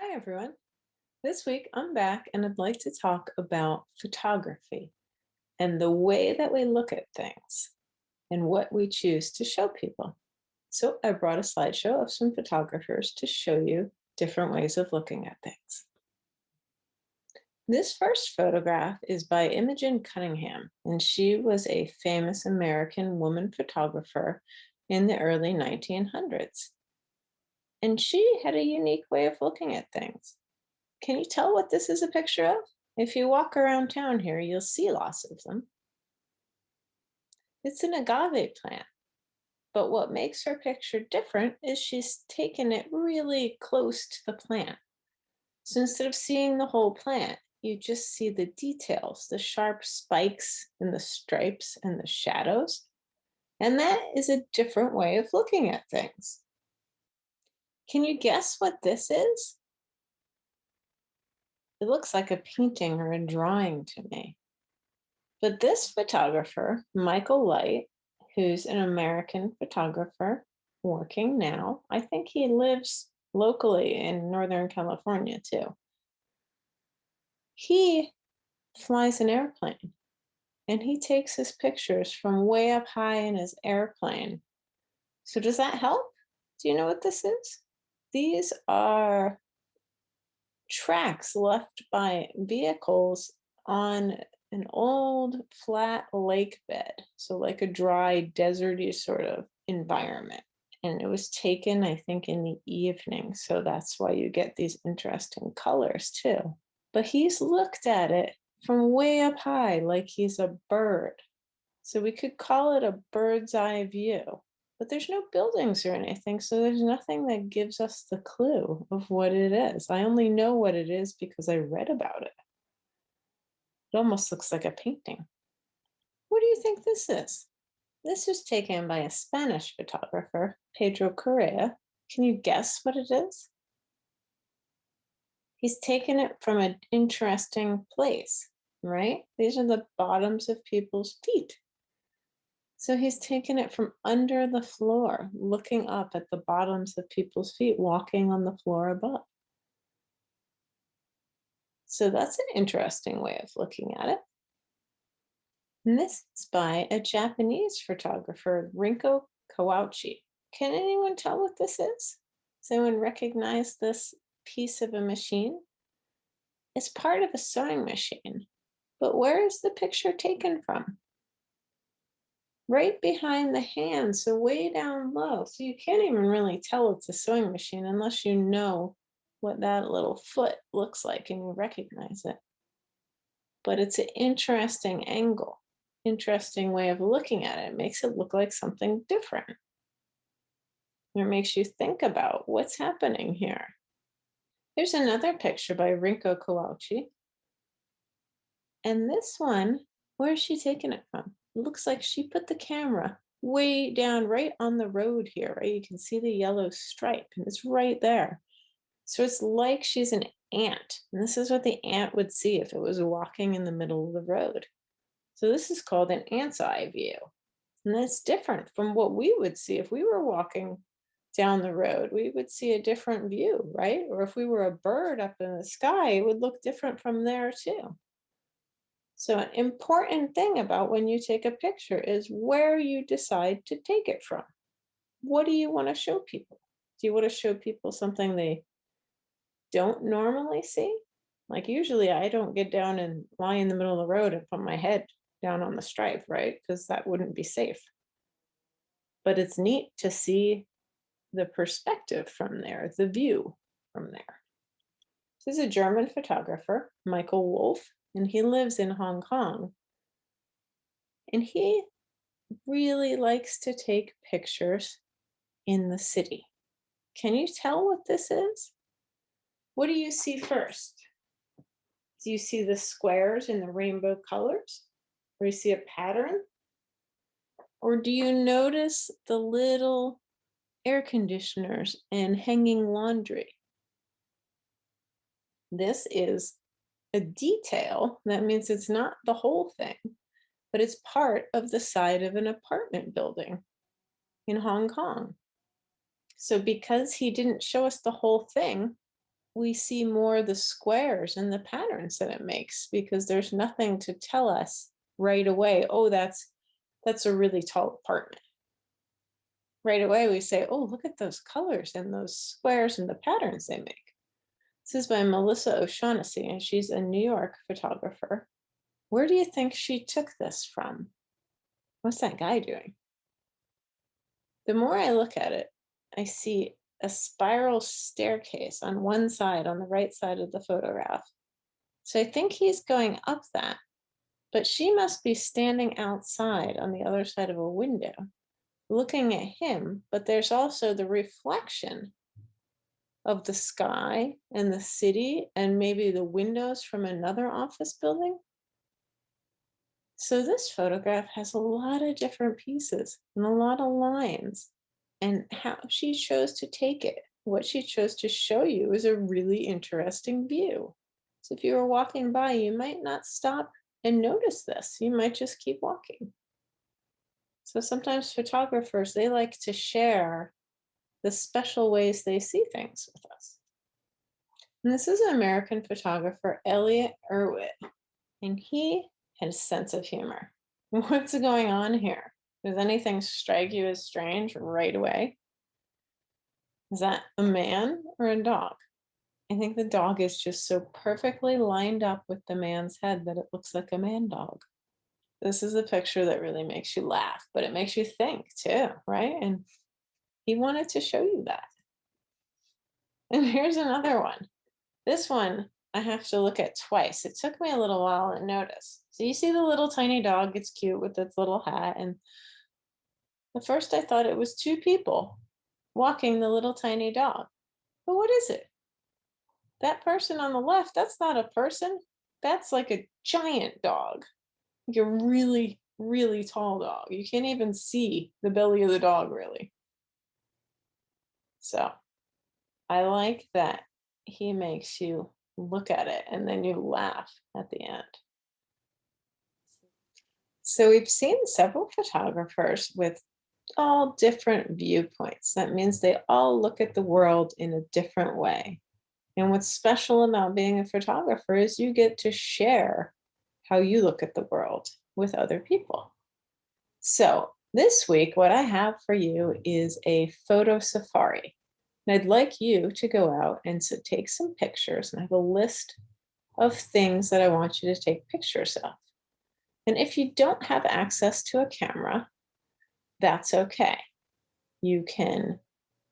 Hi, everyone. This week I'm back and I'd like to talk about photography and the way that we look at things and what we choose to show people. So I brought a slideshow of some photographers to show you different ways of looking at things. This first photograph is by Imogen Cunningham, and she was a famous American woman photographer in the early 1900s. And she had a unique way of looking at things. Can you tell what this is a picture of? If you walk around town here, you'll see lots of them. It's an agave plant, but what makes her picture different is she's taken it really close to the plant. So instead of seeing the whole plant, you just see the details, the sharp spikes and the stripes and the shadows. And that is a different way of looking at things. Can you guess what this is? It looks like a painting or a drawing to me. But this photographer, Michael Light, who's an American photographer working now, I think he lives locally in Northern California too. He flies an airplane and he takes his pictures from way up high in his airplane. So, does that help? Do you know what this is? These are tracks left by vehicles on an old flat lake bed, so like a dry, deserty sort of environment. And it was taken, I think, in the evening. So that's why you get these interesting colors too. But he's looked at it from way up high, like he's a bird. So we could call it a bird's eye view. But there's no buildings or anything, so there's nothing that gives us the clue of what it is. I only know what it is because I read about it. It almost looks like a painting. What do you think this is? This was taken by a Spanish photographer, Pedro Correa. Can you guess what it is? He's taken it from an interesting place, right? These are the bottoms of people's feet. So he's taken it from under the floor, looking up at the bottoms of people's feet, walking on the floor above. So that's an interesting way of looking at it. And this is by a Japanese photographer, Rinko Kawauchi. Can anyone tell what this is? Does anyone recognize this piece of a machine? It's part of a sewing machine, but where is the picture taken from? Right behind the hand, so way down low. So you can't even really tell it's a sewing machine unless you know what that little foot looks like and you recognize it. But it's an interesting angle, interesting way of looking at it. It makes it look like something different. It makes you think about what's happening here. Here's another picture by Rinko Kawauchi. And this one, where is she taking it from? It looks like she put the camera way down right on the road here, right? You can see the yellow stripe and it's right there. So it's like she's an ant. And this is what the ant would see if it was walking in the middle of the road. So this is called an ant's eye view. And that's different from what we would see if we were walking down the road. We would see a different view, right? Or if we were a bird up in the sky, it would look different from there too. So, an important thing about when you take a picture is where you decide to take it from. What do you want to show people? Do you want to show people something they don't normally see? Like, usually I don't get down and lie in the middle of the road and put my head down on the stripe, right? Because that wouldn't be safe. But it's neat to see the perspective from there, the view from there. This is a German photographer, Michael Wolf, and he lives in Hong Kong. And he really likes to take pictures in the city. Can you tell what this is? What do you see first? Do you see the squares in the rainbow colors? Or you see a pattern? Or do you notice the little air conditioners and hanging laundry? This is a detail. That means it's not the whole thing, but it's part of the side of an apartment building in Hong Kong. So because he didn't show us the whole thing, we see more of the squares and the patterns that it makes because there's nothing to tell us right away, oh, that's a really tall apartment. Right away we say, oh, look at those colors and those squares and the patterns they make. This is by Melissa O'Shaughnessy, and she's a New York photographer. Where do you think she took this from? What's that guy doing? The more I look at it, I see a spiral staircase on one side, on the right side of the photograph. So I think he's going up that, but she must be standing outside on the other side of a window looking at him, but there's also the reflection of the sky and the city and maybe the windows from another office building. So this photograph has a lot of different pieces and a lot of lines, and how she chose to take it, what she chose to show you is a really interesting view. So if you were walking by, you might not stop and notice this. You might just keep walking. So sometimes photographers, they like to share the special ways they see things with us. And this is an American photographer, Elliot Erwitt, and he had a sense of humor. What's going on here? Does anything strike you as strange right away? Is that a man or a dog? I think the dog is just so perfectly lined up with the man's head that it looks like a man dog. This is a picture that really makes you laugh, but it makes you think too, right? And he wanted to show you that. And here's another one. This one I have to look at twice. It took me a little while to notice. So you see the little tiny dog, it's cute with its little hat. And at first I thought it was two people walking the little tiny dog. But what is it? That person on the left, that's not a person. That's like a giant dog, like a really, really tall dog. You can't even see the belly of the dog, really. So I like that he makes you look at it and then you laugh at the end. So we've seen several photographers with all different viewpoints. That means they all look at the world in a different way. And what's special about being a photographer is you get to share how you look at the world with other people. So this week, what I have for you is a photo safari. And I'd like you to go out and take some pictures, and I have a list of things that I want you to take pictures of. And if you don't have access to a camera, that's okay. You can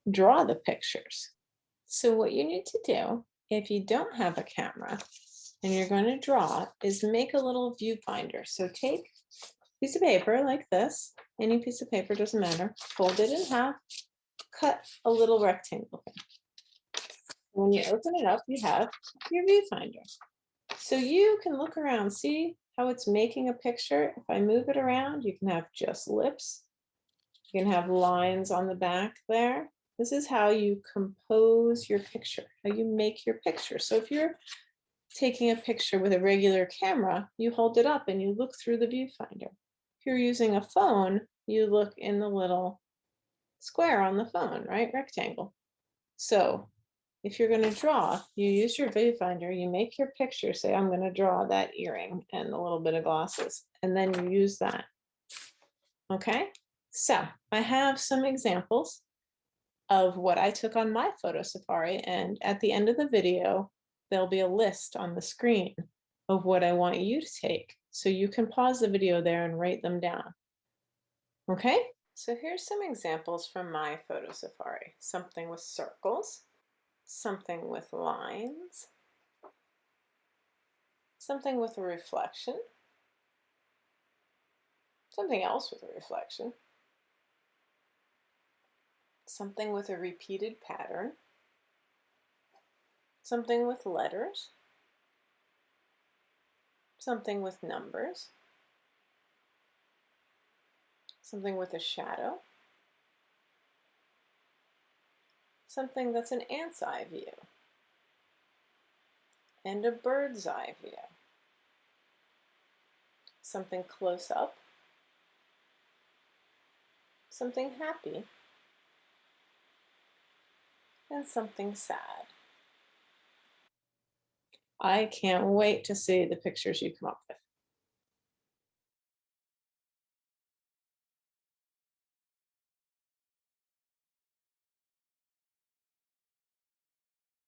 draw the pictures. So what you need to do, if you don't have a camera and you're going to draw, is make a little viewfinder. So take a piece of paper like this, any piece of paper, doesn't matter, fold it in half, cut a little rectangle. When you open it up, you have your viewfinder. So you can look around, see how it's making a picture. If I move it around, you can have just lips. You can have lines on the back there. This is how you compose your picture, how you make your picture. So if you're taking a picture with a regular camera, you hold it up and you look through the viewfinder. If you're using a phone, you look in the little square on the phone, right? Rectangle. So if you're going to draw, you use your viewfinder, you make your picture, say, I'm going to draw that earring and a little bit of glasses, and then you use that. Okay, so I have some examples of what I took on my photo safari, and at the end of the video, there'll be a list on the screen of what I want you to take. So you can pause the video there and write them down. Okay, so here's some examples from my photo safari. Something with circles, something with lines, something with a reflection, something else with a reflection, something with a repeated pattern, something with letters, something with numbers, something with a shadow, something that's an ant's eye view, and a bird's eye view, something close up, something happy, and something sad. I can't wait to see the pictures you come up with.